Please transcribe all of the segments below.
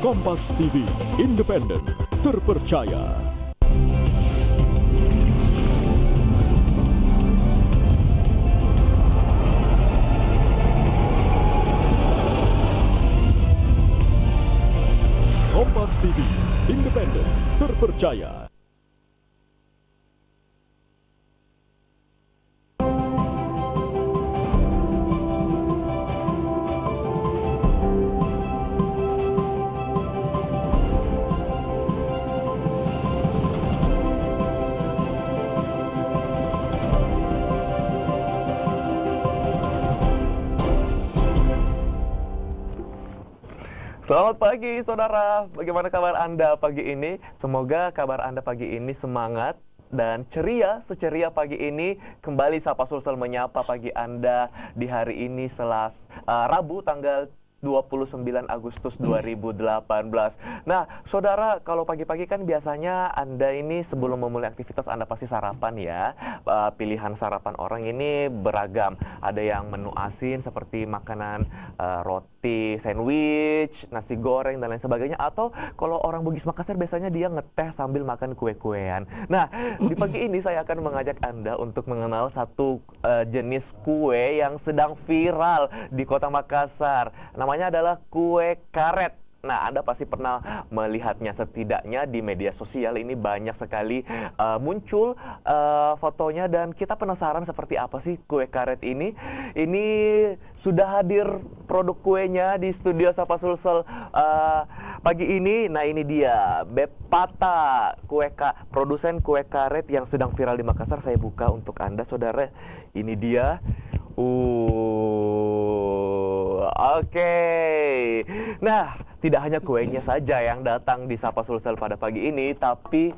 Kompas TV, independen, terpercaya. Kompas TV, independen, terpercaya. Selamat pagi saudara, bagaimana kabar Anda pagi ini? Semoga kabar Anda pagi ini semangat dan ceria, seceria pagi ini. Kembali Sapa Sulsel menyapa pagi Anda di hari ini Rabu tanggal 29 Agustus 2018. Nah, saudara, kalau pagi-pagi kan biasanya Anda ini sebelum memulai aktivitas Anda pasti sarapan ya. Pilihan sarapan orang ini beragam. Ada yang menu asin seperti makanan roti, sandwich, nasi goreng, dan lain sebagainya. Atau kalau orang Bugis Makassar biasanya dia ngeteh sambil makan kue-kuean. Nah, di pagi ini saya akan mengajak Anda untuk mengenal satu jenis kue yang sedang viral di kota Makassar. Namanya adalah kue karet. Nah, Anda pasti pernah melihatnya, setidaknya di media sosial ini banyak sekali muncul fotonya, dan kita penasaran seperti apa sih kue karet ini. Ini sudah hadir produk kuenya di studio Sapa Sulsel pagi ini. Nah, ini dia Bepata, produsen kue karet yang sedang viral di Makassar. Saya buka untuk Anda, saudara. Ini dia. Oke. Nah, tidak hanya kuenya saja yang datang di Sapa Sulsel pada pagi ini, tapi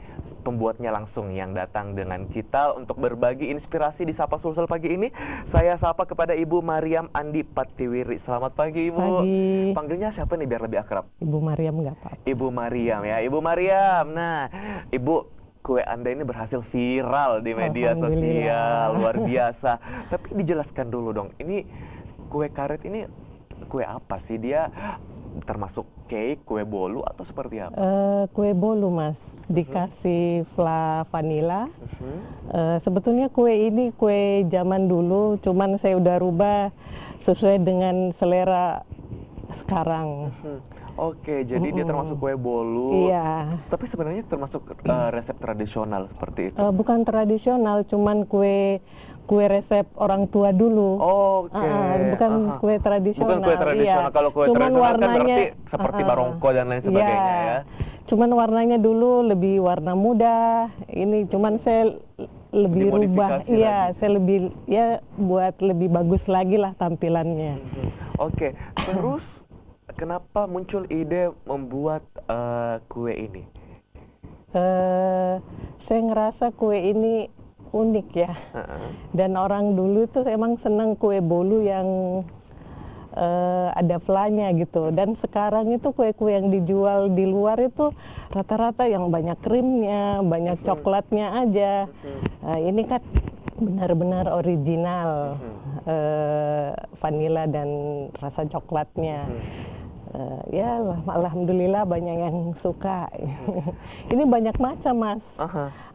pembuatnya langsung yang datang dengan kita untuk berbagi inspirasi di Sapa Sulsel pagi ini. Saya sapa kepada Ibu Mariam Andi Patiwiri. Selamat pagi, Ibu. Pagi. Panggilnya siapa nih biar lebih akrab? Ibu Mariam nggak apa-apa. Ibu Mariam ya, Ibu Mariam. Nah, Ibu, kue Anda ini berhasil viral di media sosial, luar biasa. Tapi dijelaskan dulu dong, ini kue karet ini kue apa sih? Dia termasuk cake, kue bolu, atau seperti apa? Kue bolu, Mas. Dikasih vanila. Sebetulnya kue ini kue zaman dulu, cuman saya udah rubah sesuai dengan selera sekarang. Oke, jadi dia termasuk kue bolu. Iya. Tapi sebenarnya termasuk resep tradisional seperti itu. Bukan tradisional, cuman kue resep orang tua dulu. Oke. Bukan kue tradisional. Bukan kue tradisional. Iya. Kalau kue cuman tradisional warnanya, kan berarti seperti barongko dan lain sebagainya ya. Cuman warnanya dulu lebih warna muda. Ini cuman saya lebih rubah. Iya, saya lebih buat lebih bagus lagi lah tampilannya. Oke. Terus kenapa muncul ide membuat kue ini? Saya ngerasa kue ini unik ya. Dan orang dulu tuh emang senang kue bolu yang ada flanya gitu. Dan sekarang itu kue-kue yang dijual di luar itu rata-rata yang banyak krimnya, banyak coklatnya aja. Ini kan benar-benar original, vanila dan rasa coklatnya. Ya, alhamdulillah banyak yang suka. Ini banyak macam, Mas.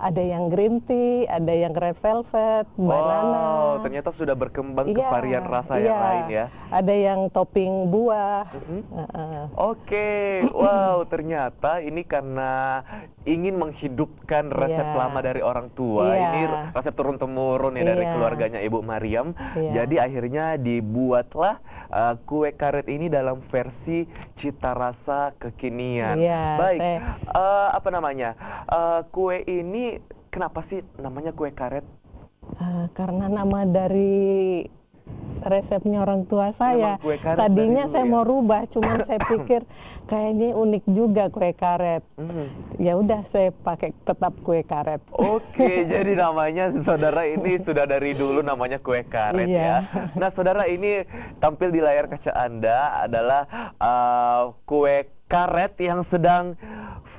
Ada yang green tea, ada yang red velvet, banana. Ternyata sudah berkembang ke varian rasa yang lain ya. Ada yang topping buah. Oke, wow, ternyata ini karena ingin menghidupkan resep lama dari orang tua. Ini resep turun-temurun ya dari keluarganya Ibu Mariam. Jadi akhirnya dibuatlah kue karet ini dalam versi cita rasa kekinian. Baik, apa namanya? Kue ini kenapa sih namanya kue karet? Karena nama dari resepnya orang tua saya. Tadinya saya mau rubah, cuman saya pikir kayaknya unik juga kue karet. Ya udah, saya pakai tetap kue karet. Oke, jadi namanya saudara ini sudah dari dulu namanya kue karet ya. Nah, saudara, ini tampil di layar kaca Anda adalah kue karet yang sedang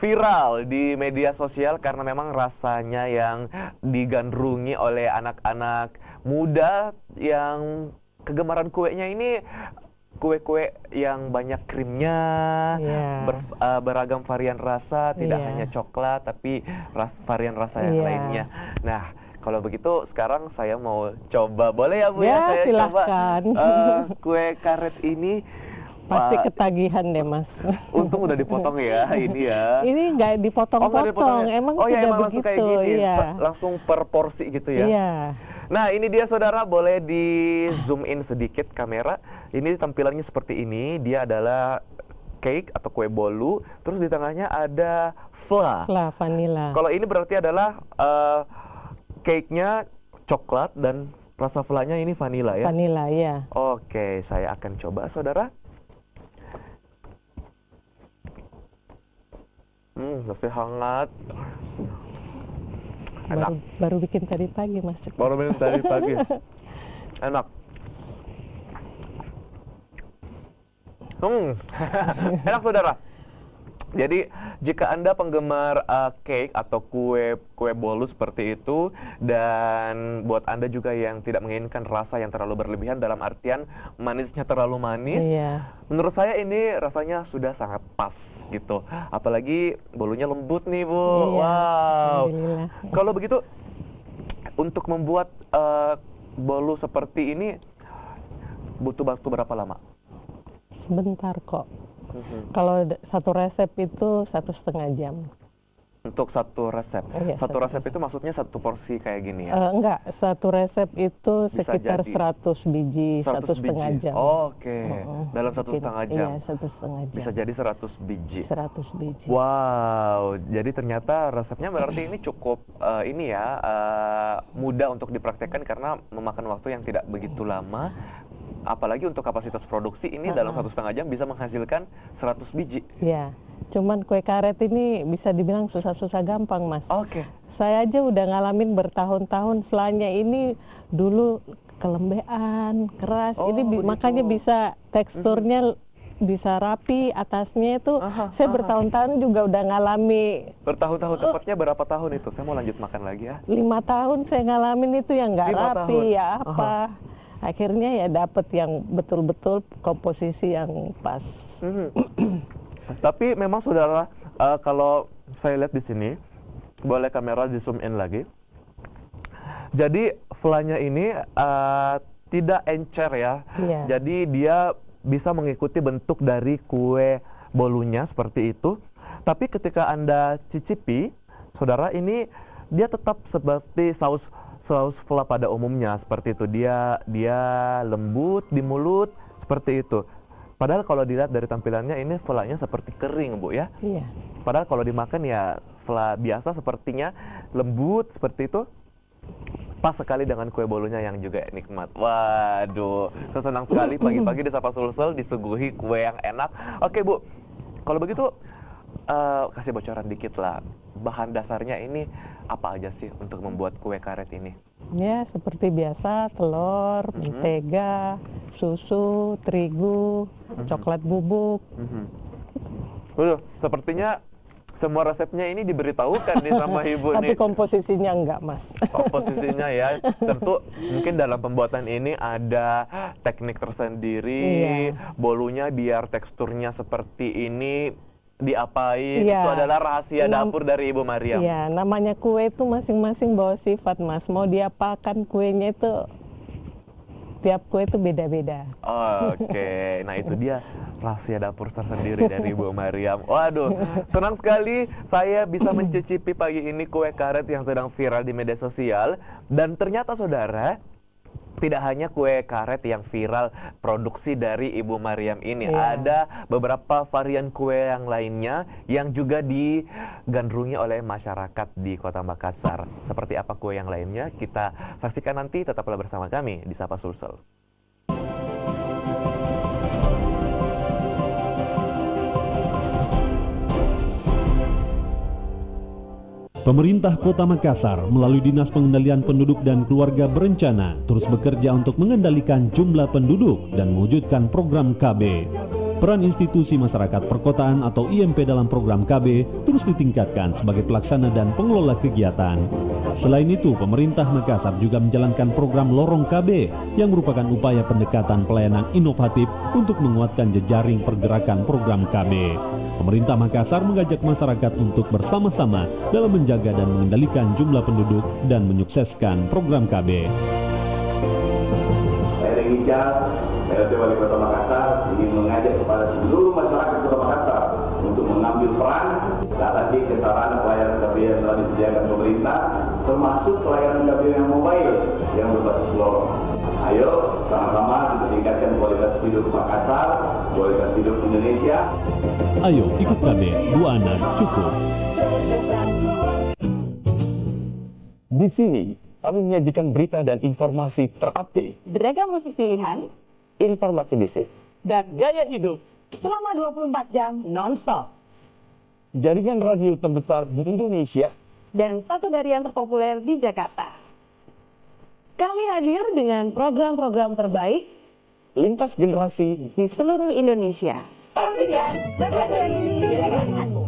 viral di media sosial karena memang rasanya yang digandrungi oleh anak-anak muda yang kegemaran kuenya ini kue-kue yang banyak krimnya, Iya. beragam varian rasa, tidak Iya. hanya coklat tapi varian rasa yang Iya. lainnya. Nah, kalau begitu sekarang saya mau coba, boleh ya Bu Ya, saya silahkan. coba kue karet ini. Pasti Wah, ketagihan deh, Mas. untung udah dipotong ya ini ya. Ini nggak nggak dipotong-potong, dipotong ya? emang oh ya, sudah emang langsung kayak begitu, gini, iya. langsung per porsi gitu ya. Iya. Nah, ini dia saudara, boleh di zoom in sedikit kamera. Ini tampilannya seperti ini. Dia adalah cake atau kue bolu, terus di tengahnya ada fla. Lah, vanilla. Kalau ini berarti adalah cake-nya coklat dan rasa flanya ini vanilla ya. Vanilla, ya. Oke, saya akan coba saudara. Masih hangat. Enak. Baru bikin tadi pagi, Mas. Baru minum tadi pagi. Enak. Enak saudara. Jadi jika Anda penggemar cake atau kue bolu seperti itu, dan buat Anda juga yang tidak menginginkan rasa yang terlalu berlebihan dalam artian manisnya terlalu manis, Iya. menurut saya ini rasanya sudah sangat pas gitu. Apalagi bolunya lembut nih Bu. Iya, Wow. alhamdulillah. Kalau begitu untuk membuat bolu seperti ini butuh waktu berapa lama? Sebentar kok. Kalau satu resep itu 1,5 jam. Untuk satu resep. Iya, satu satu resep itu maksudnya satu porsi kayak gini ya? Enggak, satu resep itu Bisa sekitar jadi. 100 biji, 100 1,5 biji. jam. Oke. Oh, Dalam 1,5 jam. Iya, 1,5 jam. Bisa jadi 100 biji. 100 biji. Wow, jadi ternyata resepnya berarti ini cukup ini ya mudah untuk dipraktekkan karena memakan waktu yang tidak begitu lama. Apalagi untuk kapasitas produksi ini dalam 1,5 jam bisa menghasilkan 100 biji. Iya. Cuman kue karet ini bisa dibilang susah-susah gampang, Mas. Oke. Saya aja udah ngalamin bertahun-tahun, selanya ini dulu kelembean, keras. Oh, Ini begitu. makanya bisa teksturnya bisa rapi, atasnya itu saya bertahun-tahun juga udah ngalami. Bertahun-tahun, tepatnya berapa tahun itu? Saya mau lanjut makan lagi ya. 5 tahun saya ngalamin itu yang nggak 5 rapi, tahun. ya apa. Akhirnya ya dapet yang betul-betul komposisi yang pas. Tapi memang saudara, kalau saya lihat di sini, boleh kamera di zoom in lagi. Jadi flanya ini tidak encer ya. Iya. Jadi dia bisa mengikuti bentuk dari kue bolunya seperti itu. Tapi ketika Anda cicipi, saudara, ini dia tetap seperti saus fla pada umumnya seperti itu. Dia lembut di mulut seperti itu. Padahal kalau dilihat dari tampilannya ini flanya seperti kering, Bu ya. Iya. Padahal kalau dimakan ya fla biasa sepertinya lembut seperti itu. Pas sekali dengan kue bolunya yang juga nikmat. Waduh, saya senang sekali pagi-pagi di Sapa Sulsel disuguhi kue yang enak. Oke Bu, kalau begitu kasih bocoran dikit lah. Bahan dasarnya ini apa aja sih untuk membuat kue karet ini? Ya, seperti biasa, telur, mentega, susu, terigu, coklat bubuk. Waduh, sepertinya semua resepnya ini diberitahukan nih sama Ibu Tapi nih. komposisinya enggak, Mas. Komposisinya ya, tentu mungkin dalam pembuatan ini ada teknik tersendiri. Iya. Bolunya biar teksturnya seperti ini diapain, Iya. itu adalah rahasia dapur dari Ibu Mariam. Iya, namanya kue itu masing-masing bawa sifat, Mas. Mau diapakan kuenya itu, tiap kue itu beda-beda. Oke, nah itu dia rahasia dapur tersendiri dari Ibu Mariam. Waduh, senang sekali saya bisa mencicipi pagi ini kue karet yang sedang viral di media sosial. Dan ternyata saudara, tidak hanya kue karet yang viral produksi dari Ibu Mariam ini. Iya. Ada beberapa varian kue yang lainnya yang juga digandrungi oleh masyarakat di Kota Makassar. Seperti apa kue yang lainnya? Kita saksikan nanti, tetaplah bersama kami di Sapa Sulsel. Pemerintah Kota Makassar melalui Dinas Pengendalian Penduduk dan Keluarga berencana terus bekerja untuk mengendalikan jumlah penduduk dan mewujudkan program KB. Peran institusi masyarakat perkotaan atau IMP dalam program KB terus ditingkatkan sebagai pelaksana dan pengelola kegiatan. Selain itu, pemerintah Makassar juga menjalankan program Lorong KB yang merupakan upaya pendekatan pelayanan inovatif untuk menguatkan jejaring pergerakan program KB. Pemerintah Makassar mengajak masyarakat untuk bersama-sama dalam menjaga dan mengendalikan jumlah penduduk dan menyukseskan program KB. Saya Rijal, PLT Wali Kota Makassar ingin mengajak kepada seluruh masyarakat Kota Makassar untuk mengambil peran atas kesetaraan pelayanan KB yang telah disediakan pemerintah, termasuk pelayanan KB yang mobile yang berbasis lorong. Ayo sama-sama kita tingkatkan kualitas hidup Makassar, kualitas hidup Indonesia. Ayo ikut KB, 2 anak cukup. Di sini, kami menyajikan berita dan informasi terupdate, beragam musik pilihan, informasi bisnis, dan gaya hidup selama 24 jam non-stop. jaringan radio terbesar di Indonesia, Dan satu dari yang terpopuler di Jakarta. Kami hadir dengan program-program terbaik lintas generasi di seluruh Indonesia. Pastikan berbeda ini pilihanmu.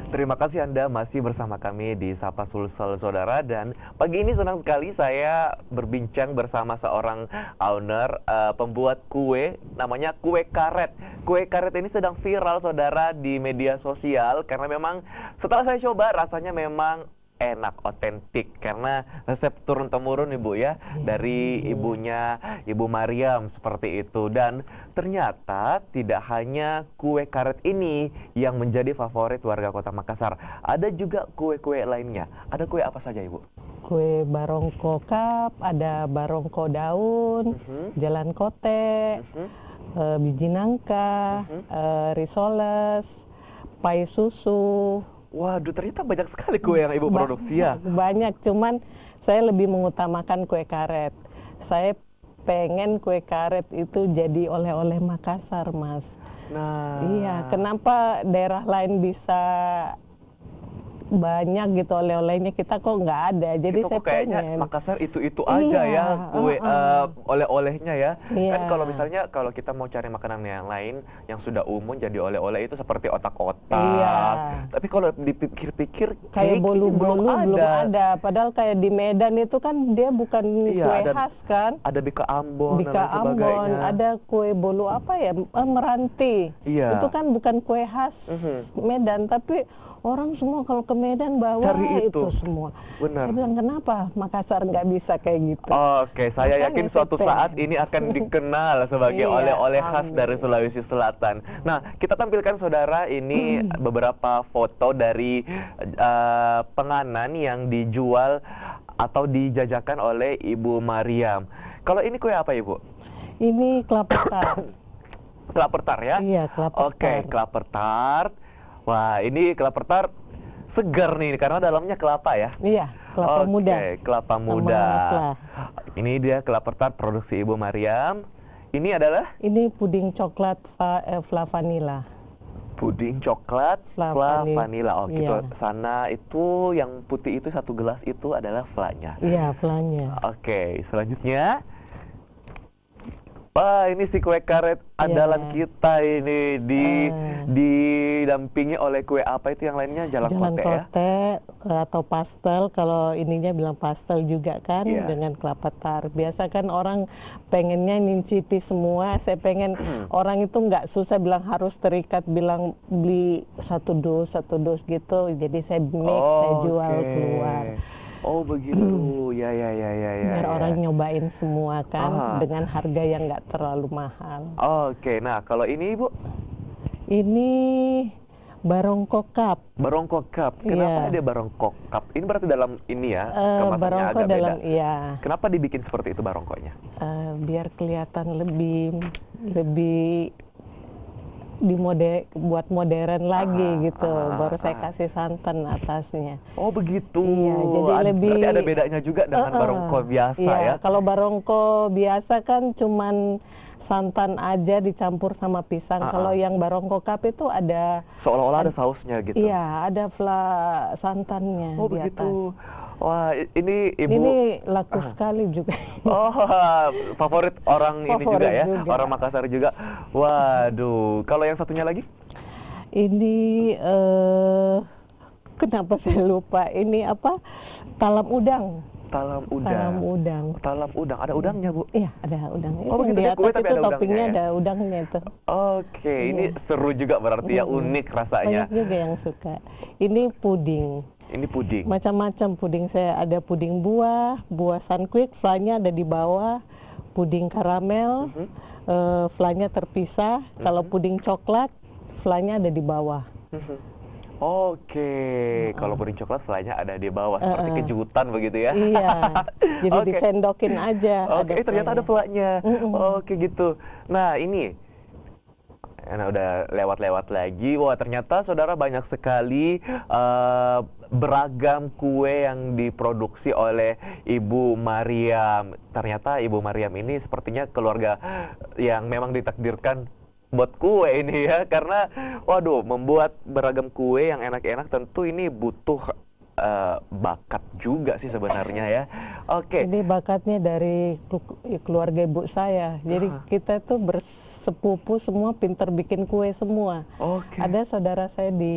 Terima kasih Anda masih bersama kami di Sapa Sulsel Saudara, dan pagi ini senang sekali saya berbincang bersama seorang owner pembuat kue, namanya Kue Karet. Kue karet ini sedang viral Saudara di media sosial karena memang setelah saya coba rasanya memang enak, otentik, karena resep turun-temurun Ibu ya, dari ibunya Ibu Mariam seperti itu. Dan ternyata tidak hanya kue karet ini yang menjadi favorit warga Kota Makassar, ada juga kue-kue lainnya. Ada kue apa saja Ibu? Kue barongko cup, ada barongko daun, jalan kote, biji nangka, risoles, pai susu. Waduh, ternyata banyak sekali kue yang Ibu produksi ya? Banyak, cuman saya lebih mengutamakan kue karet. Saya pengen kue karet itu jadi oleh-oleh Makassar, Mas. Nah, Iya, kenapa daerah lain bisa banyak gitu oleh-olehnya, kita kok nggak ada. Jadi kita saya kok kayaknya pengen. Makassar itu aja Iya, ya kue oleh-olehnya ya. Iya. Kan kalau misalnya kalau kita mau cari makanan yang lain yang sudah umum jadi oleh-oleh itu seperti otak-otak. Iya. Tapi kalau dipikir-pikir Kayak bolu-bolu belum ada. ada. Padahal kayak di Medan itu kan dia bukan Iya, kue ada- khas kan. Ada bika Ambon dan Bika lain Ambon, sebagainya. ada kue bolu apa ya, meranti. Iya. Itu kan bukan kue khas Medan, tapi orang semua kalau ke Medan bawa Cari itu. semua. Benar. Saya bilang kenapa Makassar nggak bisa kayak gitu. Oke, saya Makanya yakin saya suatu pengen. saat ini akan dikenal sebagai Iya, oleh-oleh khas amin. dari Sulawesi Selatan. Nah, kita tampilkan Saudara ini beberapa foto dari penganan yang dijual atau dijajakan oleh Ibu Mariam. Kalau ini kue apa Ibu? Ini kelapa tart. Kelapa tart ya? Iya, kelapa Oke, tart. kelapa tart. Wah, ini kelapa tart segar nih karena dalamnya kelapa ya. Iya, kelapa Oke, muda. kelapa Sama muda. fla. Ini dia kelapa tart produksi Ibu Mariam. Ini adalah Ini puding coklat fla vanilla. puding coklat Fla fla vanilla. vanilla. Oh, gitu. Iya. Sana itu yang putih itu 1 gelas itu adalah flanya. Iya, flanya. Oke, selanjutnya. Wah, ini si kue karet andalan kita ini didampingi oleh kue apa itu yang lainnya? Jalan kote ya? kote atau pastel, kalau ininya bilang pastel juga kan, Iya. dengan kelapa tart. Biasa kan orang pengennya nyicipi semua, saya pengen orang itu nggak susah bilang harus terikat, bilang beli satu dus gitu, jadi saya mix, saya jual Oke. keluar. Oh begitu, ya. Biar orang nyobain semua kan, Ah. dengan harga yang nggak terlalu mahal. Oke, nah kalau ini Ibu, Ini barongko cup. barongko cup. Kenapa Iya. ada barongko cup? Ini berarti dalam ini ya, kemasannya Barongko agak dalam, beda. iya. Kenapa dibikin seperti itu barongkonya? Biar kelihatan lebih buat modern lagi gitu. Baru saya kasih santan atasnya. Oh begitu. Iya, jadi lebih Berarti ada bedanya juga dengan barongko biasa iya, ya? kalau barongko biasa kan cuman santan aja dicampur sama pisang. Kalau yang barongko cup itu ada Seolah-olah ada sausnya gitu. Iya, ada santannya Oh di atas. begitu. Wah, ini Ibu. Ini laku sekali juga. Oh, favorit orang ini juga Favorit ya, juga. orang Makassar juga. Waduh, kalau yang satunya lagi? Ini kenapa saya lupa? Ini apa? Talam udang. Talam udang. Talam udang. Talam udang, ada udangnya Bu? Iya, ada udang. Oh, Itu begitu, di dia kue atas tapi itu ada toppingnya udangnya ya? ada udangnya itu. Oke, ini seru juga berarti ya, unik rasanya. Banyak juga yang suka. Ini puding. Ini puding. Macam-macam puding saya. Ada puding buah, buah sunquick, fly-nya ada di bawah. Puding karamel, fly-nya terpisah. Kalau puding coklat, fly-nya ada di bawah. Oke, kalau puding coklat fly-nya ada di bawah, seperti kejutan begitu ya? Iya, jadi Oke. disendokin aja. Oke, ternyata ada fly-nya. Oke gitu. Nah ini, udah lewat-lewat lagi. Wah ternyata saudara banyak sekali beragam kue yang diproduksi oleh Ibu Mariam. Ternyata Ibu Mariam ini sepertinya keluarga yang memang ditakdirkan buat kue ini ya, karena waduh membuat beragam kue yang enak-enak tentu ini butuh bakat juga sih sebenarnya ya. Oke. Ini bakatnya dari keluarga ibu saya. Jadi kita tuh bersepupu semua pinter bikin kue semua. Oke. Ada saudara saya di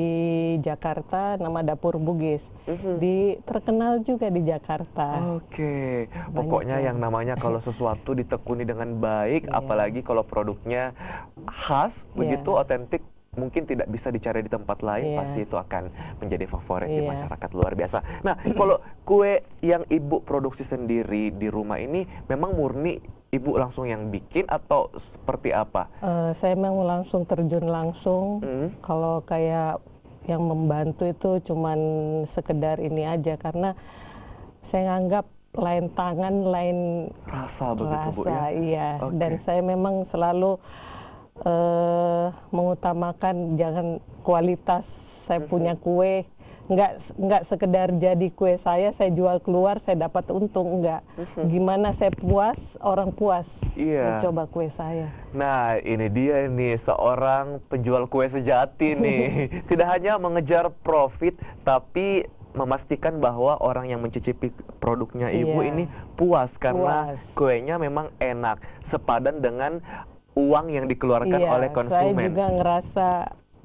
Jakarta nama Dapur Bugis. Terkenal juga di Jakarta. Oke, pokoknya yang namanya kalau sesuatu ditekuni dengan baik, apalagi kalau produknya khas, begitu otentik, mungkin tidak bisa dicari di tempat lain, pasti itu akan menjadi favorit di masyarakat luar biasa. Nah, kalau kue yang Ibu produksi sendiri di rumah ini memang murni Ibu langsung yang bikin atau seperti apa? Saya memang langsung terjun langsung. Kalau kayak yang membantu itu cuman sekedar ini aja, karena saya nganggap lain tangan lain rasa begitu Bu ya. Iya. Dan saya memang selalu mengutamakan jangan kualitas saya punya kue, nggak sekedar jadi kue saya jual keluar saya dapat untung, enggak. Gimana saya puas, orang puas mencoba kue saya. Nah ini dia nih seorang penjual kue sejati nih. Tidak hanya mengejar profit tapi memastikan bahwa orang yang mencicipi produknya Ibu ini puas karena kuenya memang enak, sepadan dengan uang yang dikeluarkan oleh konsumen. Saya juga ngerasa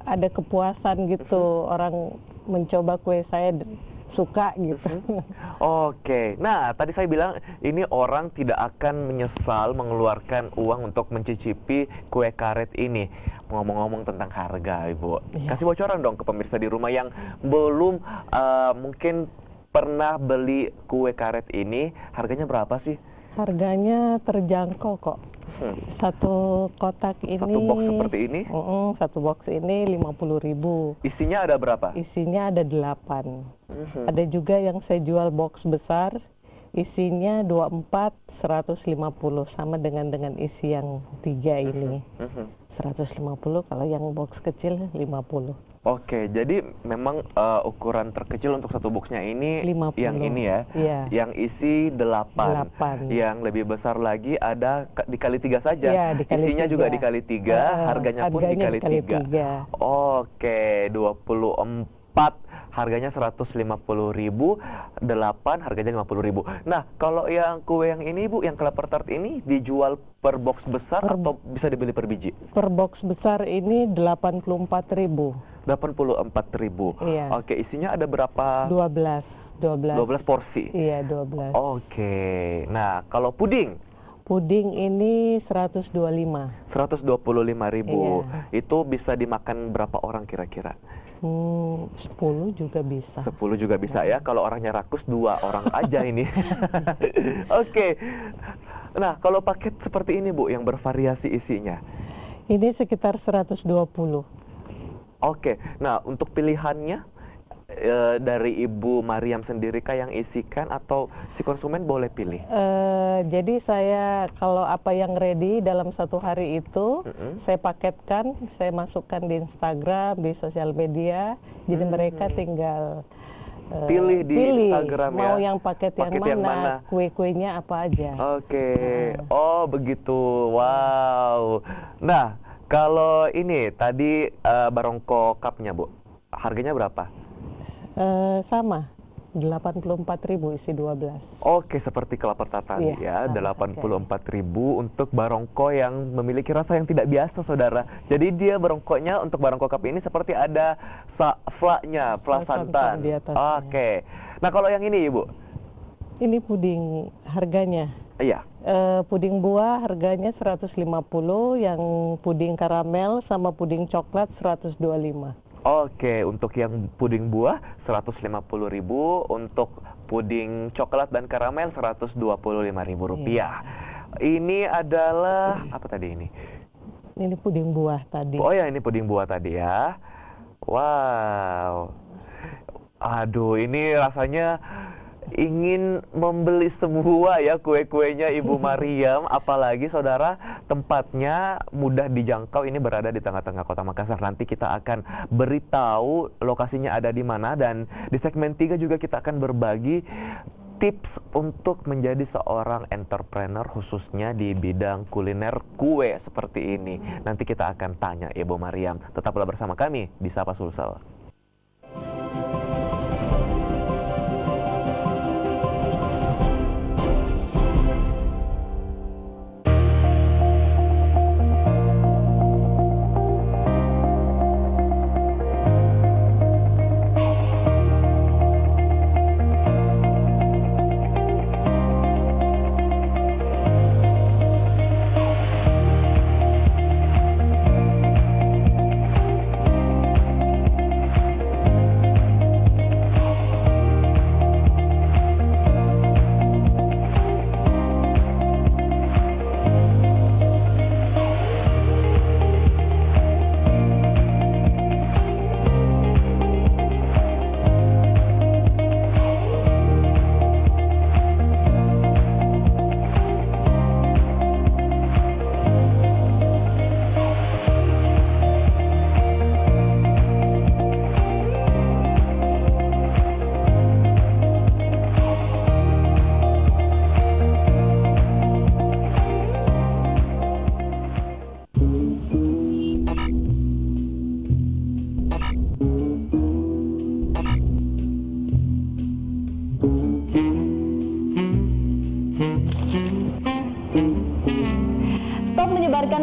ada kepuasan gitu, orang mencoba kue saya suka gitu. Oke, nah tadi saya bilang ini orang tidak akan menyesal mengeluarkan uang untuk mencicipi kue karet ini. Ngomong-ngomong tentang harga, Ibu, kasih bocoran dong ke pemirsa di rumah yang belum mungkin pernah beli kue karet ini, harganya berapa sih? Harganya terjangkau kok. Satu kotak ini. Satu box seperti ini? Satu box ini 50.000. Isinya ada berapa? Isinya ada 8. Ada juga yang saya jual box besar, isinya 24, 150 sama dengan isi yang 3 ini. 150, kalau yang box kecil 50. Oke, jadi memang ukuran terkecil untuk satu boxnya ini 50. yang ini ya, yang isi 8. Yang lebih besar lagi ada dikali 3 saja, isinya 3. juga dikali 3, harganya pun dikali 3. Oke, 24, harganya 150.000, 8 harganya 50.000. Nah, kalau yang kue yang ini Bu, yang kelapa tart ini dijual per box besar atau bisa dibeli per biji? Per box besar ini 84.000. 84.000. Iya. Oke, isinya ada berapa? 12 porsi. Iya, 12. Oke. Nah, kalau puding? Puding ini 125. 125.000. Iya. Itu bisa dimakan berapa orang kira-kira? 10 juga bisa. 10 juga bisa ya. Kalau orangnya rakus 2 orang aja ini. Oke. Nah, kalau paket seperti ini Bu, yang bervariasi isinya? Ini sekitar 120. Oke, nah untuk pilihannya dari Ibu Mariam sendiri kah yang isikan atau si konsumen boleh pilih? Jadi saya kalau apa yang ready dalam satu hari itu saya paketkan, saya masukkan di Instagram, di sosial media, jadi mereka tinggal pilih di Instagram ya. Mau yang paket yang mana, kue-kuenya apa aja. Oke. Oh, begitu. Wow. Nah, kalau ini tadi barongko cupnya, Bu. Harganya berapa? Sama. 84.000 isi 12. Oke, seperti kelapa tadi ya, 84.000 untuk barongko yang memiliki rasa yang tidak biasa, saudara. Jadi dia barongkonya untuk barongko cup ini seperti ada fla-nya, fla santan. Oke. Nah, kalau yang ini, Ibu? Ini puding harganya. Iya. Puding buah harganya 150, yang puding karamel sama puding coklat 125. Oke, untuk yang puding buah 150.000, untuk puding coklat dan karamel 125.000 rupiah. Ini adalah apa tadi ini? Ini puding buah tadi. Oh ya, ini puding buah tadi ya. Wow. Aduh, ini rasanya ingin membeli semua ya kue-kuenya Ibu Mariam, apalagi saudara tempatnya mudah dijangkau, ini berada di tengah-tengah Kota Makassar. Nanti kita akan beritahu lokasinya ada di mana, dan di segmen 3 juga kita akan berbagi tips untuk menjadi seorang entrepreneur khususnya di bidang kuliner kue seperti ini. Nanti kita akan tanya Ibu Mariam. Tetaplah bersama kami di Sapa Sulsel.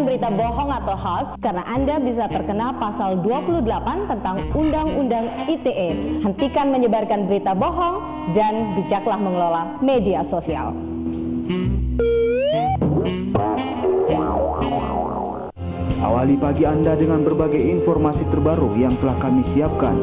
Berita bohong atau hoax karena Anda bisa terkena pasal 28 tentang Undang-Undang ITE. Hentikan menyebarkan berita bohong dan bijaklah mengelola media sosial. Awali pagi Anda dengan berbagai informasi terbaru yang telah kami siapkan.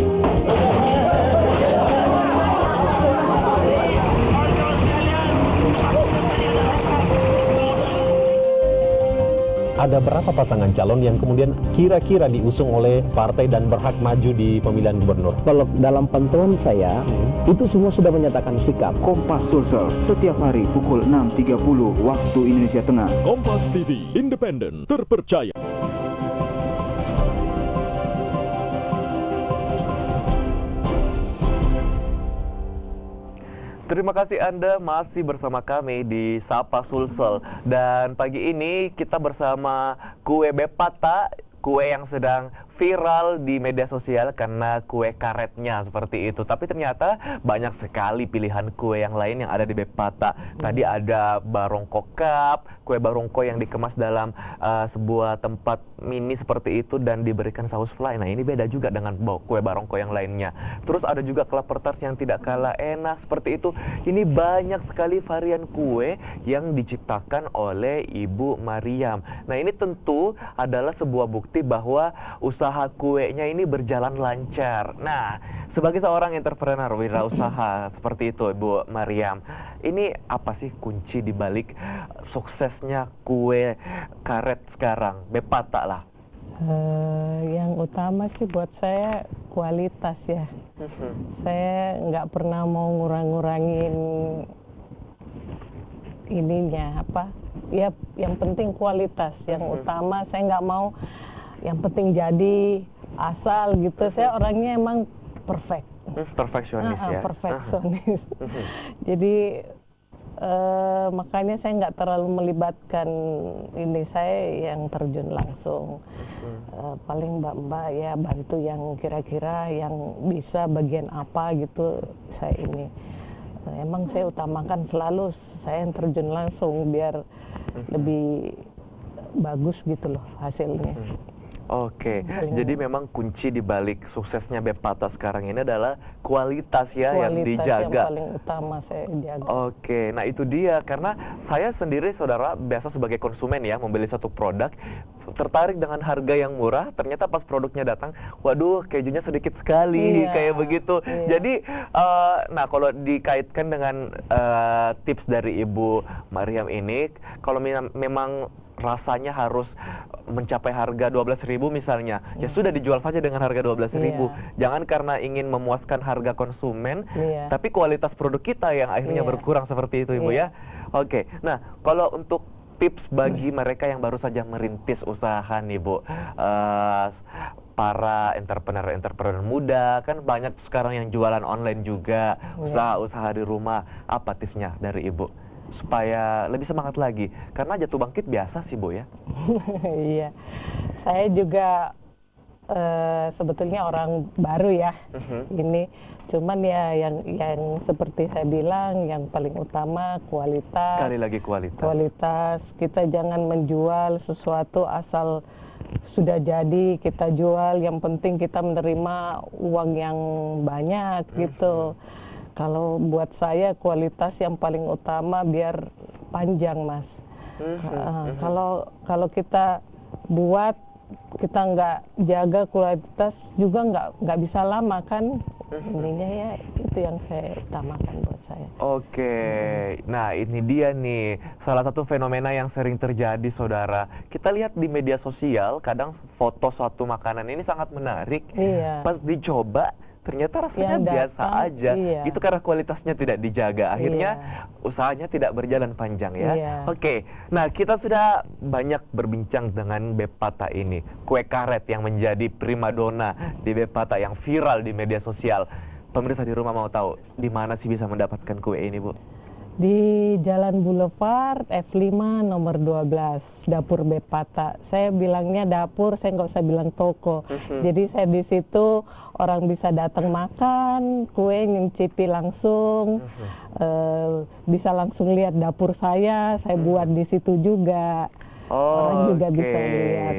Ada berapa pasangan calon yang kemudian kira-kira diusung oleh partai dan berhak maju di pemilihan gubernur? Kalau dalam pantauan saya, itu semua sudah menyatakan sikap. Kompas Sulsel setiap hari pukul 6.30 waktu Indonesia Tengah. Kompas TV, independen, terpercaya. Terima kasih Anda masih bersama kami di Sapa Sulsel. Dan pagi ini kita bersama kue Bepata, kue yang sedang viral di media sosial karena kue karetnya seperti itu. Tapi ternyata banyak sekali pilihan kue yang lain yang ada di Bepata. Tadi ada barongko cup, kue barongko yang dikemas dalam sebuah tempat mini seperti itu dan diberikan saus fly. Nah, ini beda juga dengan kue barongko yang lainnya. Terus ada juga kelapa tart yang tidak kalah enak seperti itu. Ini banyak sekali varian kue yang diciptakan oleh Ibu Mariam. Nah, ini tentu adalah sebuah bukti bahwa usaha kuenya ini berjalan lancar. Nah, sebagai seorang entrepreneur wirausaha seperti itu, Ibu Mariam, ini apa sih kunci di balik suksesnya kue karet sekarang, Bepata lah? Yang utama sih buat saya kualitas ya. Saya nggak pernah mau ngurang-ngurangin ininya apa. Ya, yang penting kualitas. Yang utama saya nggak mau yang penting jadi asal gitu. Saya orangnya emang perfect. Perfeksionis ya. Perfeksionis. Jadi makanya saya nggak terlalu melibatkan ini, saya yang terjun langsung. Paling mbak-mbak ya bantu yang kira-kira yang bisa bagian apa gitu, saya ini. Emang saya utamakan selalu saya yang terjun langsung biar lebih bagus gitu loh hasilnya. Oke, jadi memang kunci di balik suksesnya Bepata sekarang ini adalah kualitas ya, yang dijaga. Yang paling utama saya jaga. Oke, nah itu dia, karena saya sendiri saudara biasa sebagai konsumen ya, membeli satu produk, tertarik dengan harga yang murah, ternyata pas produknya datang, waduh kejunya sedikit sekali, kayak begitu. Jadi, nah kalau dikaitkan dengan tips dari Ibu Mariam ini, kalau memang rasanya harus mencapai harga 12.000 misalnya, ya sudah dijual saja dengan harga 12.000. Jangan karena ingin memuaskan harga konsumen, tapi kualitas produk kita yang akhirnya berkurang seperti itu, Ibu ya. Oke, nah kalau untuk tips bagi mereka yang baru saja merintis usaha nih, Bu, para entrepreneur muda, kan banyak sekarang yang jualan online juga, usaha-usaha di rumah, apa tipsnya dari Ibu? Supaya lebih semangat lagi, karena jatuh bangkit biasa sih, Bu ya. Iya, saya juga sebetulnya orang baru ya, ini cuman ya yang seperti saya bilang, yang paling utama kualitas. Sekali lagi kualitas. Kualitas, kita jangan menjual sesuatu asal sudah jadi kita jual, yang penting kita menerima uang yang banyak gitu. Kalau buat saya kualitas yang paling utama biar panjang, Mas. Kalau kita buat, kita nggak jaga kualitas juga nggak bisa lama kan. Ininya ya itu yang saya utamakan buat saya. Oke, nah ini dia nih salah satu fenomena yang sering terjadi, saudara. Kita lihat di media sosial, kadang foto suatu makanan ini sangat menarik. Pas dicoba, ternyata rasanya biasa aja. Itu karena kualitasnya tidak dijaga. Akhirnya usahanya tidak berjalan panjang ya. Oke, nah kita sudah banyak berbincang dengan Bepata ini. Kue karet yang menjadi primadona di Bepata, yang viral di media sosial. Pemirsa di rumah mau tahu, di mana sih bisa mendapatkan kue ini, Bu? Di Jalan Boulevard F5 nomor 12, Dapur Bepata. Saya bilangnya dapur, saya nggak usah bilang toko. Jadi saya di situ orang bisa datang makan, kue nyicipi langsung, bisa langsung lihat dapur saya buat di situ juga. Orang juga bisa lihat.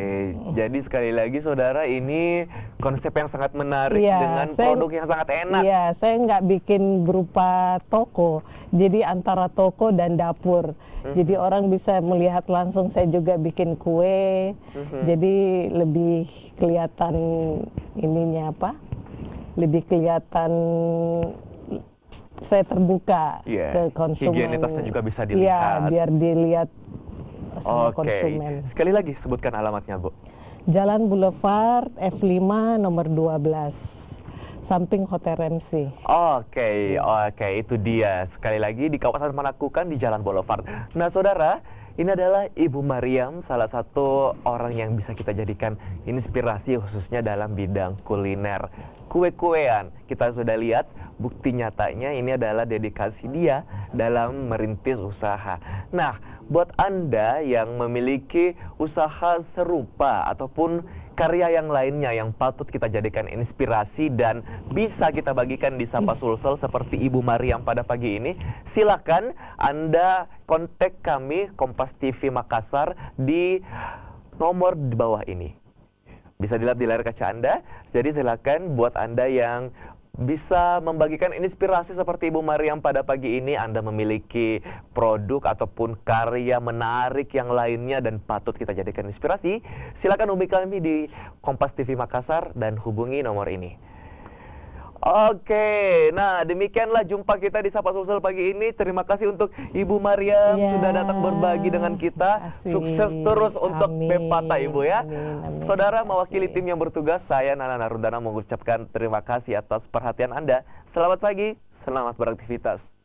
Jadi sekali lagi saudara, ini konsep yang sangat menarik dengan produk yang sangat enak. Iya, saya nggak bikin berupa toko, jadi antara toko dan dapur. Jadi orang bisa melihat langsung saya juga bikin kue, jadi lebih kelihatan ininya apa? Lebih kelihatan saya terbuka ke konsumen. Higienitasnya juga bisa dilihat. Iya, biar dilihat sama konsumen. Sekali lagi sebutkan alamatnya, Bu. Jalan Boulevard F5 nomor 12, samping Hotel Remsi. Oke, itu dia. Sekali lagi di kawasan Manakukan di Jalan Boulevard. Nah, saudara, ini adalah Ibu Mariam, salah satu orang yang bisa kita jadikan inspirasi khususnya dalam bidang kuliner. Kue-kuean, kita sudah lihat bukti nyatanya ini adalah dedikasi dia dalam merintis usaha. Nah, buat Anda yang memiliki usaha serupa ataupun karya yang lainnya yang patut kita jadikan inspirasi dan bisa kita bagikan di Sapa Sulsel seperti Ibu Mariam pada pagi ini, silakan Anda kontak kami Kompas TV Makassar di nomor di bawah ini. Bisa dilihat di layar kaca Anda. Jadi silakan buat Anda yang bisa membagikan inspirasi seperti Ibu Mariam pada pagi ini, Anda memiliki produk ataupun karya menarik yang lainnya dan patut kita jadikan inspirasi, silakan hubungi kami di Kompas TV Makassar dan hubungi nomor ini. Oke, nah demikianlah jumpa kita di Sapa Sulsel pagi ini. Terima kasih untuk Ibu Mariam sudah datang berbagi dengan kita. Sukses terus untuk Bepata, Ibu ya. Saudara, mewakili tim yang bertugas, saya Nana Narundana mengucapkan terima kasih atas perhatian Anda. Selamat pagi, selamat beraktivitas.